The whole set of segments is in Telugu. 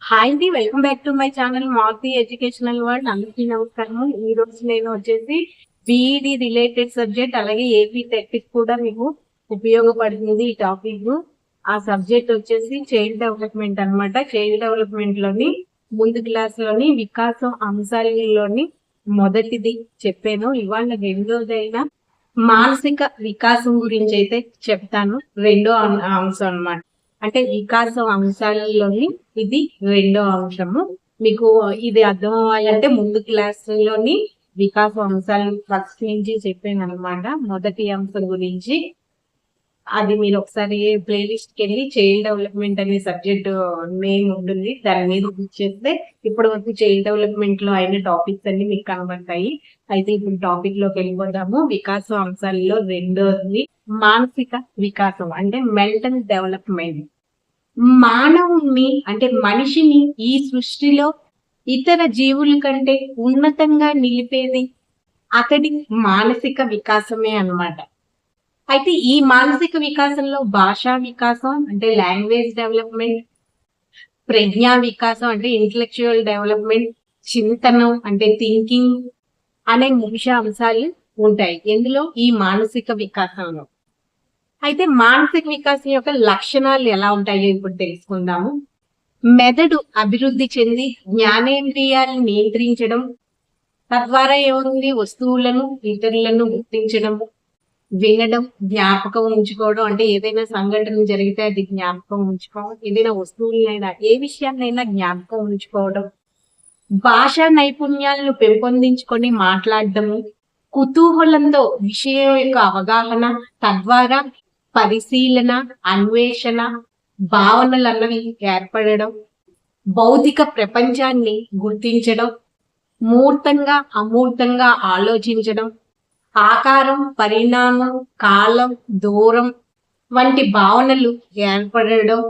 హాయ్ అండి, welcome back to my channel Maruti educational world. అందరికీ నమస్కారము. ఈ రోజు నేను వచ్చేసి బీఈడి రిలేటెడ్ సబ్జెక్ట్ అలాగే ఏపీ టెక్నిక్ కూడా మీకు ఉపయోగపడుతుంది ఈ టాపిక్. ఆ సబ్జెక్ట్ వచ్చేసి చైల్డ్ డెవలప్మెంట్ అన్నమాట. చైల్డ్ డెవలప్మెంట్ లోని ముందు క్లాస్ లోని వికాసం అంశాలలోని మొదటిది చెప్పాను. ఇవాళ రెండోదైన మానసిక వికాసం గురించి అయితే చెప్తాను. రెండో అంశం అన్నమాట. అంటే వికాసం అంశాలలోని ఇది రెండో అంశము. మీకు ఇది అర్థం అవ్వాలంటే ముందు క్లాసులోని వికాసం అంశాలు ఫస్ట్ నుంచి చెప్పాను అనమాట. మొదటి అంశం గురించి అది మీరు ఒకసారి ప్లేలిస్ట్ కి వెళ్ళి చైల్డ్ డెవలప్మెంట్ అనే సబ్జెక్ట్ నేమ్ ఉంటుంది, దాని మీద క్లిక్ చేస్తే ఇప్పటి వరకు చైల్డ్ డెవలప్మెంట్ లో అయిన టాపిక్స్ అన్ని మీకు కనబడతాయి. అయితే ఇప్పుడు టాపిక్ లోకి వెళ్ళిపోదాము. వికాసం అంశాలలో రెండోది మానసిక వికాసం అంటే మెంటల్ డెవలప్మెంట్. మానవుణ్ణి అంటే మనిషిని ఈ సృష్టిలో ఇతర జీవుల కంటే ఉన్నతంగా నిలిపేది అతడి మానసిక వికాసమే అన్నమాట. అయితే ఈ మానసిక వికాసంలో భాషా వికాసం అంటే లాంగ్వేజ్ డెవలప్మెంట్, ప్రజ్ఞా వికాసం అంటే ఇంటలెక్చువల్ డెవలప్మెంట్, చింతనం అంటే థింకింగ్ అనే ముఖ్య అంశాలు ఉంటాయి ఇందులో ఈ మానసిక వికాసంలో. అయితే మానసిక వికాసం యొక్క లక్షణాలు ఎలా ఉంటాయో ఇప్పుడు తెలుసుకుందాము. మెదడు అభివృద్ధి చెంది జ్ఞానేంద్రియాలను నియంత్రించడం, తద్వారా ఏముంది వస్తువులను ఇతరులను గుర్తించడం, వినడం, జ్ఞాపకం ఉంచుకోవడం అంటే ఏదైనా సంఘటన జరిగితే అది జ్ఞాపకం ఉంచుకోవడం, ఏదైనా వస్తువులైనా ఏ విషయాన్నైనా జ్ఞాపకం ఉంచుకోవడం, భాషా నైపుణ్యాలను పెంపొందించుకొని మాట్లాడటము, కుతూహలంతో విషయం యొక్క అవగాహన, తద్వారా పరిశీలన, అన్వేషణ, భావనలు అన్నవి ఏర్పడడం, భౌతిక ప్రపంచాన్ని గుర్తించడం, మూర్తంగా అమూర్తంగా ఆలోచించడం, ఆకారం, పరిణామం, కాలం, దూరం వంటి భావనలు ఏర్పడడం,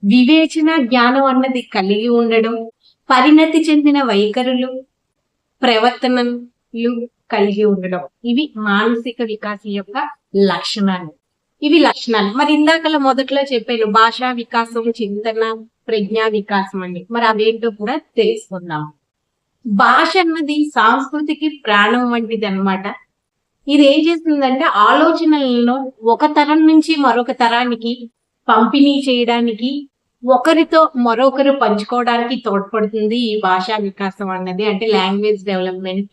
వివేచన జ్ఞానం అన్నది కలిగి ఉండడం, పరిణతి చెందిన వైఖరులు, ప్రవర్తనలు కలిగి ఉండడం. ఇవి మానసిక వికాసం యొక్క లక్షణాలు. మరి ఇందాకలా మొదట్లో చెప్పాను భాషా వికాసం, చింతన, ప్రజ్ఞా వికాసం అండి. మరి అవేంటో కూడా తెలుసుకుందాం. భాష అన్నది సంస్కృతికి ప్రాణం వంటిది అన్నమాట. ఇది ఏం చేస్తుందంటే ఆలోచనలను ఒక తరం నుంచి మరొక తరానికి పంపిణీ చేయడానికి, ఒకరితో మరొకరు పంచుకోవడానికి తోడ్పడుతుంది ఈ భాషా వికాసం అన్నది అంటే లాంగ్వేజ్ డెవలప్మెంట్.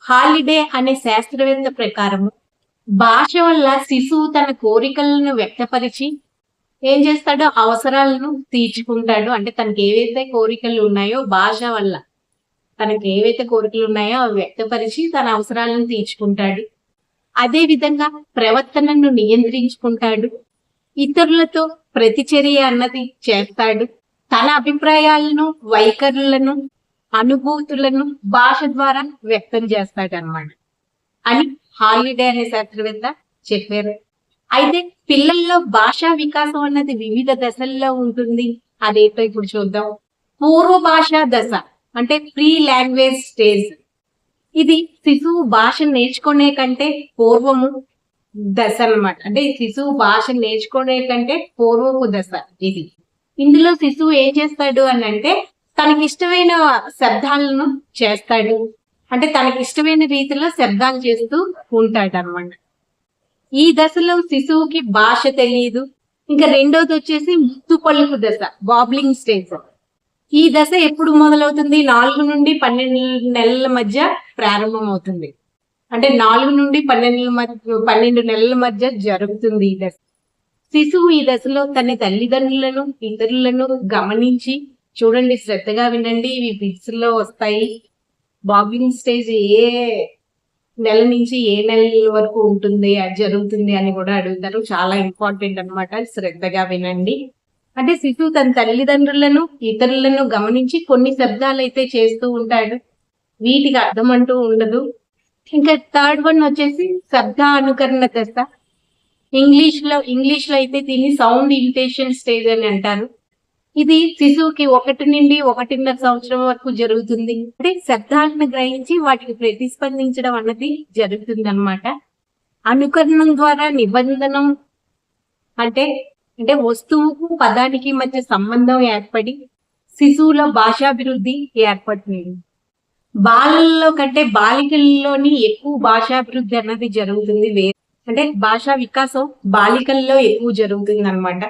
హాలిడే అనే శాస్త్రవేత్త ప్రకారము భాష వల్ల శిశువు తన కోరికలను వ్యక్తపరిచి ఏం చేస్తాడో అవసరాలను తీర్చుకుంటాడు. అంటే తనకి ఏవైతే కోరికలు ఉన్నాయో భాష వల్ల తనకి ఏవైతే కోరికలు ఉన్నాయో అవి వ్యక్తపరిచి తన అవసరాలను తీర్చుకుంటాడు. అదే విధంగా ప్రవర్తనను నియంత్రించుకుంటాడు, ఇతరులతో ప్రతిచర్య అన్నది చేస్తాడు, తన అభిప్రాయాలను, వైఖరులను, అనుభూతులను భాష ద్వారా వ్యక్తం చేస్తాడు అన్నమాట అని హాలిడే అనే శాస్త్రవేత్త చెప్పారు. అయితే పిల్లల్లో భాషా వికాసం అన్నది వివిధ దశల్లో ఉంటుంది. అదేంటో ఇప్పుడు చూద్దాం. పూర్వ భాషా దశ అంటే ప్రీ లాంగ్వేజ్ స్టేజ్. ఇది శిశువు భాష నేర్చుకునే కంటే పూర్వము దశ అన్నమాట. అంటే శిశువు భాష నేర్చుకునే కంటే పూర్వపు దశ ఇది. ఇందులో శిశువు ఏం చేస్తాడు అని అంటే తనకి ఇష్టమైన శబ్దాలను చేస్తాడు. అంటే తనకి ఇష్టమైన రీతిలో శబ్దాలు చేస్తూ ఉంటాడు అన్నమాట. ఈ దశలో శిశువుకి భాష తెలియదు. ఇంకా రెండోది వచ్చేసి ముత్తు పలుకు దశ, బాబ్లింగ్ స్టేజ్. ఈ దశ ఎప్పుడు మొదలవుతుంది? 4 నుండి 12 నెలల మధ్య ప్రారంభం అవుతుంది. అంటే 4 నుండి 12 నెలల మధ్య జరుగుతుంది ఈ దశ. శిశువు ఈ దశలో తన తల్లిదండ్రులను, ఇతరులను గమనించి చూడండి, శ్రద్ధగా వినండి, ఇవి బిట్స్ లో వస్తాయి. బాబ్లింగ్ స్టేజ్ ఏ నెల నుంచి ఏ నెల వరకు ఉంటుంది, అది జరుగుతుంది అని కూడా అడుగుతారు. చాలా ఇంపార్టెంట్ అన్నమాట, శ్రద్ధగా వినండి. అంటే శిశువు తన తల్లిదండ్రులను, ఇతరులను గమనించి కొన్ని శబ్దాలు అయితే చేస్తూ ఉంటాడు. వీటికి అర్థం అంటూ ఉండదు. ఇంకా థర్డ్ వన్ వచ్చేసి శబ్ద అనుకరణ దశ. ఇంగ్లీష్ లో అయితే దీన్ని సౌండ్ ఇమిటేషన్ స్టేజ్ అని అంటారు. ఇది శిశువుకి 1 నుండి 1.5 సంవత్సరం వరకు జరుగుతుంది. అంటే శబ్దాలను గ్రహించి వాటికి ప్రతిస్పందించడం అన్నది జరుగుతుంది అన్నమాట. అనుకరణం ద్వారా నిబంధనం అంటే వస్తువుకు పదానికి మధ్య సంబంధం ఏర్పడి శిశువుల భాషాభివృద్ధి ఏర్పడుతుంది. బాలల్లో కంటే బాలికల్లోని ఎక్కువ భాషాభివృద్ధి అన్నది జరుగుతుంది. అంటే భాషా వికాసం బాలికల్లో ఎక్కువ జరుగుతుంది అనమాట.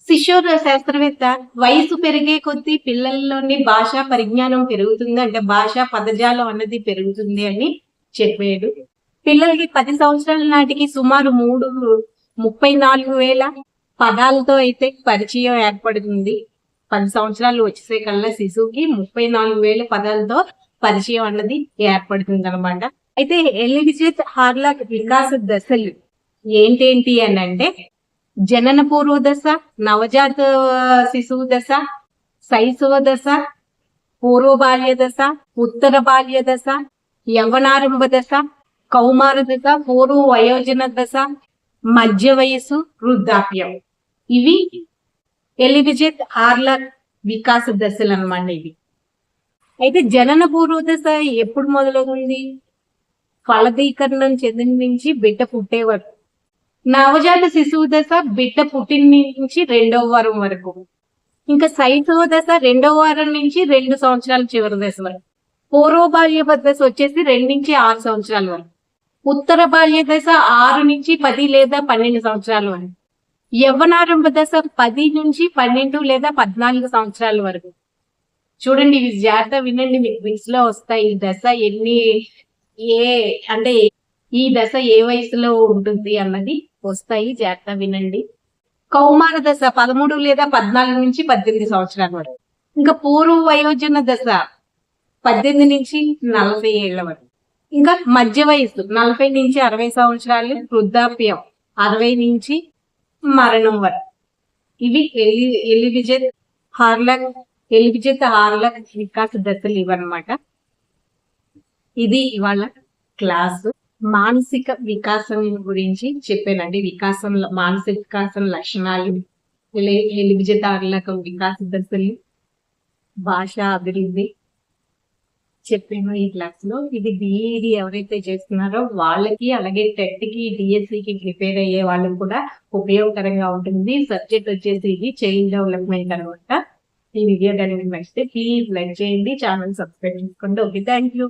శిశుర శాస్త్రవేత్త వయసు పెరిగే కొద్దీ పిల్లల్లోని భాషా పరిజ్ఞానం పెరుగుతుంది, అంటే భాషా పదజాలం అన్నది పెరుగుతుంది అని చెప్పాడు. పిల్లలకి 10 సంవత్సరాల నాటికి సుమారు 34,000 పదాలతో అయితే పరిచయం ఏర్పడుతుంది. 10 సంవత్సరాలు వచ్చేసే కల్లా శిశువుకి 34,000 పదాలతో పరిచయం అన్నది ఏర్పడుతుంది అనమాట. అయితే ఎలిజబెత్ హార్లాక్ వికాస దశలు ఏంటేంటి అని అంటే జనన పూర్వ దశ, నవజాత శిశువు దశ, శైశవ దశ, పూర్వ బాల్య దశ, ఉత్తర బాల్య దశ, యవ్వనారంభ దశ, కౌమార దశ, పూర్వ వయోజన దశ, మధ్య వయస్సు, వృద్ధాప్యం. ఇవి ఎలిజబెత్ హార్లాక్ వికాస దశలు అన్నమాట. ఇవి అయితే జనన పూర్వ దశ ఎప్పుడు మొదలవుతుంది? ఫలదీకరణం చెందిన నుంచి బిడ్డ పుట్టే వరకు. నవజాత శిశువు దశ బిడ్డ పుట్టిన నుంచి 2వ వారం వరకు. ఇంకా శైశవ దశ 2వ వారం నుంచి 2 సంవత్సరాల చివరి దశ వరకు. పూర్వ బాల్య దశ వచ్చేసి 2 నుంచి 6 సంవత్సరాల వరకు. ఉత్తర బాల్య దశ 6 నుంచి 10 లేదా 12 సంవత్సరాల వరకు. యవ్వనారంభ దశ 10 నుంచి 12 లేదా 14 సంవత్సరాల వరకు. చూడండి, ఇవి జాగ్రత్త వినండి, మీకు క్విజ్ లో వస్తాయి. ఈ దశ అంటే ఈ దశ ఏ వయసులో ఉంటుంది అన్నది వస్తాయి, జాగ్రత్త వినండి. కౌమార దశ 13 లేదా 14 నుంచి 18 సంవత్సరాల వరకు. ఇంకా పూర్వ వయోజన దశ 18 నుంచి 40 ఏళ్ల వరకు. ఇంకా మధ్య వయసు 40 నుంచి 60 సంవత్సరాలు. వృద్ధాప్యం 60 నుంచి మరణం వరకు. ఇవి ఎలిజబెత్ హార్లాక్ వికాస దశలు ఇవన్నమాట. ఇది ఇవాళ క్లాసు. మానసిక వికాసం గురించి చెప్పానండి. మానసిక వికాసం లక్షణాలు, ఎలిజబెత్ హార్లాక్ వికాస దశలు, భాషా అభివృద్ధి చెప్పాను ఈ క్లాస్ లో. ఇది బిఈడి ఎవరైతే చేస్తున్నారో వాళ్ళకి, అలాగే టెట్ కి, డిఎస్సికి ప్రిపేర్ అయ్యే వాళ్ళకి కూడా ఉపయోగకరంగా ఉంటుంది. సబ్జెక్ట్ వచ్చేసి ఇది చైల్డ్ డెవలప్మెంట్ అనమాట. ఈ వీడియో కనుక నచ్చితే ప్లీజ్ లైక్ చేయండి, ఛానల్ సబ్స్క్రైబ్ చేసుకోండి. Okay, thank you.